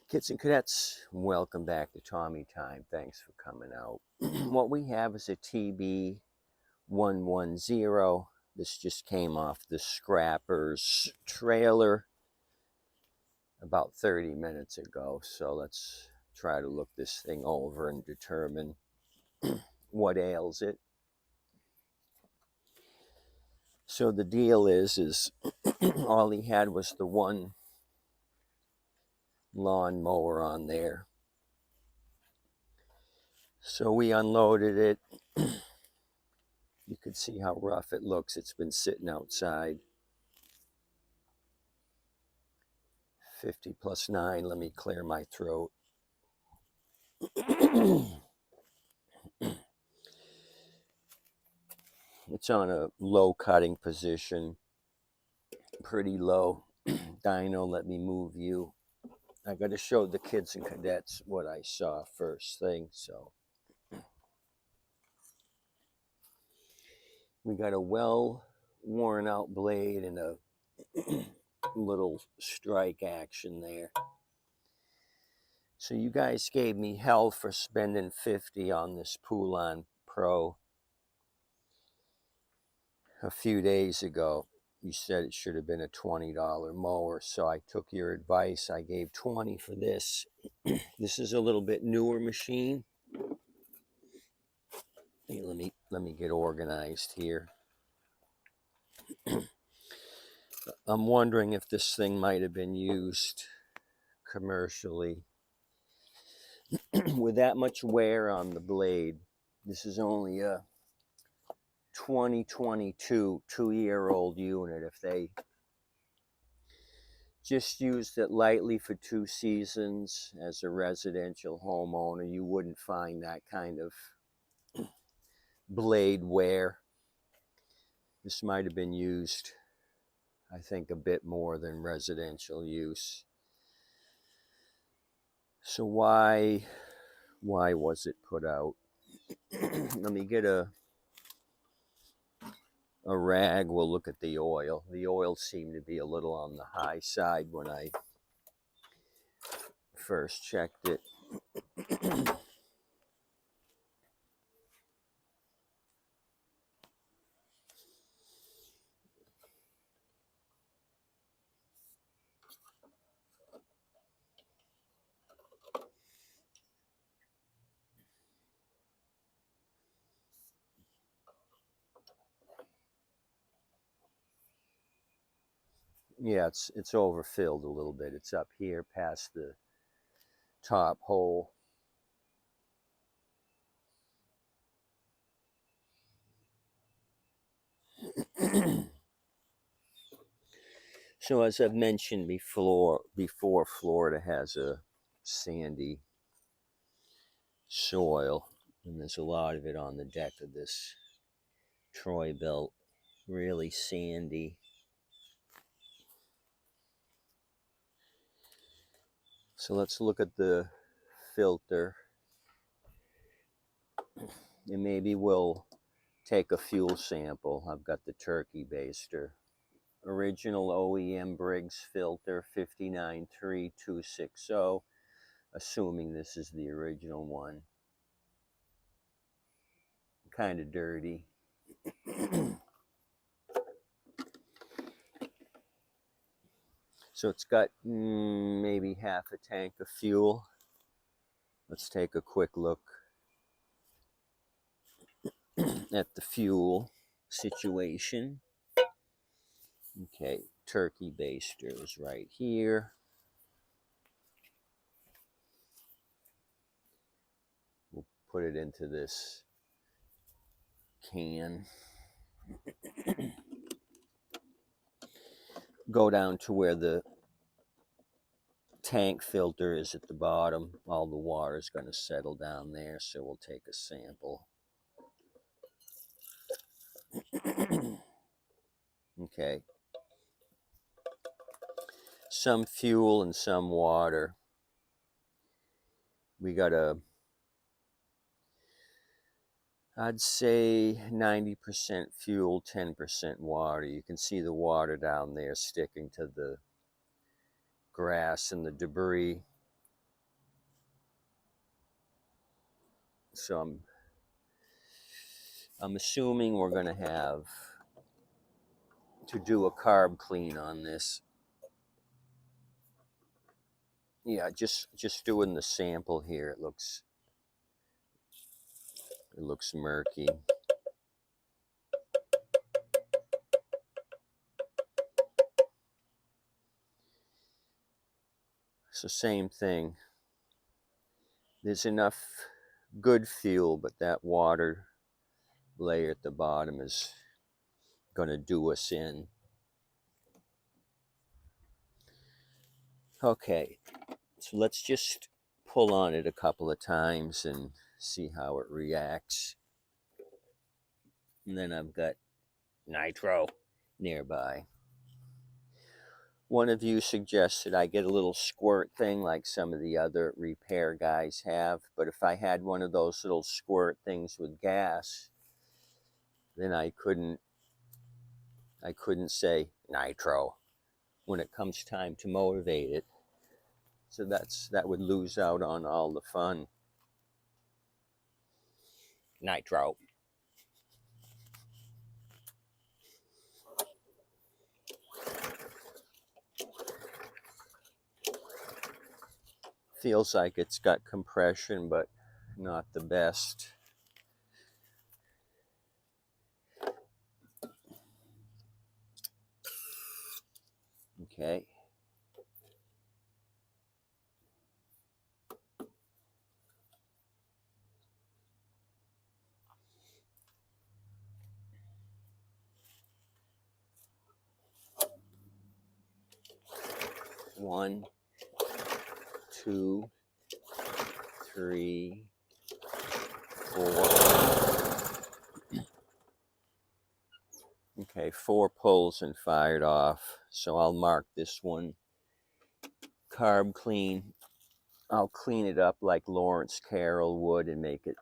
Kids and cadets, welcome back to Tommy Time. Thanks for coming out. What we have is a TB110. This just came off the scrapper's trailer about 30 minutes ago. So let's try to look this thing over and determine what ails it. So the deal is all he had was the one lawn mower on there. So we unloaded it. You can see how rough it looks. It's been sitting outside. 50 plus 9. Let me clear my throat. It's on a low cutting position. Pretty low. Dino, let me move you. I got to show the kids and cadets what I saw first thing. So we got a well worn out blade and a little strike action there. So you guys gave me hell for spending 50 on this Poulon Pro a few days ago. You said it should have been a $20 mower, so I took your advice. I gave 20 for this. This is a little bit newer machine. Hey, let me get organized here. I'm wondering if this thing might have been used commercially. With that much wear on the blade, this is only a 2022 2-year-old unit. If they just used it lightly for 2 seasons as a residential homeowner, you wouldn't find that kind of blade wear. This might have been used, I think, a bit more than residential use. So why was it put out? Let me get a rag. We'll look at the oil. The oil seemed to be a little on the high side when I first checked it. Yeah, it's overfilled a little bit. It's up here past the top hole. So as I've mentioned before, Florida has a sandy soil, and there's a lot of it on the deck of this Troy-Bilt. Really sandy. So let's look at the filter, and maybe we'll take a fuel sample. I've got the turkey baster. Original OEM Briggs filter 593260, assuming this is the original one. Kind of dirty. So it's got maybe half a tank of fuel. Let's take a quick look at the fuel situation. Okay, turkey baster is right here. We'll put it into this can. Go down to where the tank filter is at the bottom. All the water is going to settle down there, so we'll take a sample. Okay. Some fuel and some water. We got I'd say 90% fuel, 10% water. You can see the water down there sticking to the grass and the debris. So I'm assuming we're going to have to do a carb clean on this. Yeah, just doing the sample here. It looks murky. So same thing. There's enough good fuel, but that water layer at the bottom is going to do us in. Okay, so let's just pull on it a couple of times and see how it reacts. And then I've got nitro nearby. One of you suggested I get a little squirt thing like some of the other repair guys have, but if I had one of those little squirt things with gas, then I couldn't say nitro when it comes time to motivate it. So that would lose out on all the fun. Nitro. Feels like it's got compression, but not the best. Okay. One, two, three, four. Okay, 4 pulls and fired off. So I'll mark this one carb clean. I'll clean it up like Lawrence Carroll would and make it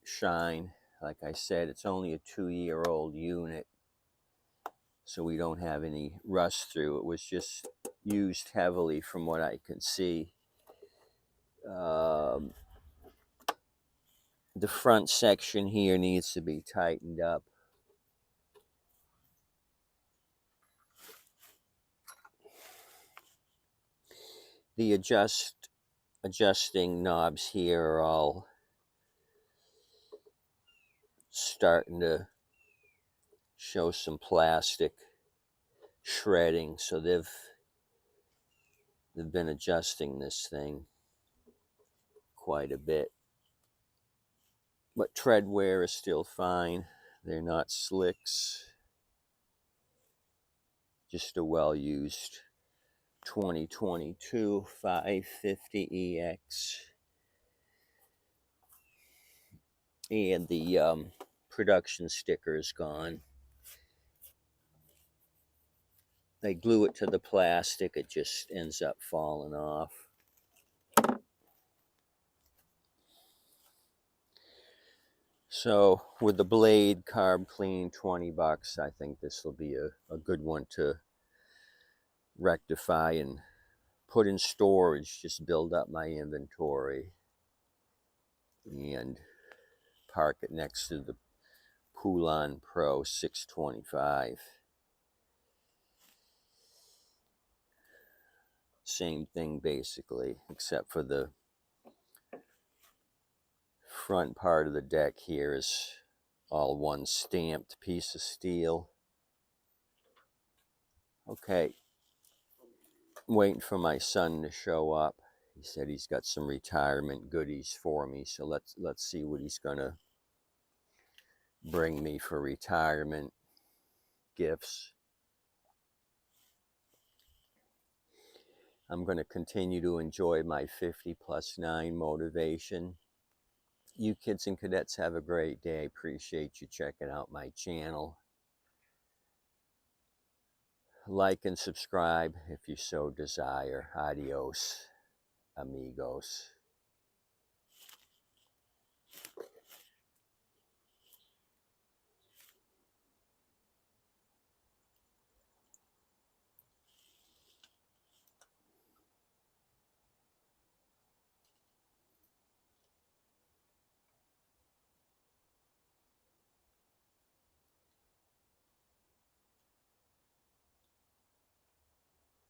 shine. Like I said, it's only a 2-year-old unit, so we don't have any rust through. It was just used heavily from what I can see. The front section here needs to be tightened up. The adjusting knobs here are all starting to show some plastic shredding, so they've been adjusting this thing quite a bit. But tread wear is still fine. They're not slicks. Just a well-used 2022 550EX. And the production sticker is gone. They glue it to the plastic, it just ends up falling off. So with the blade carb clean, $20, I think this will be a good one to rectify and put in storage, just build up my inventory and park it next to the Poulan Pro 625. Same thing basically, except for the front part of the deck here is all one stamped piece of steel. Okay, waiting for my son to show up. He said he's got some retirement goodies for me, so let's see what he's gonna bring me for retirement gifts. I'm going to continue to enjoy my 50+9 motivation. You kids and cadets have a great day. Appreciate you checking out my channel. Like and subscribe if you so desire. Adios, amigos.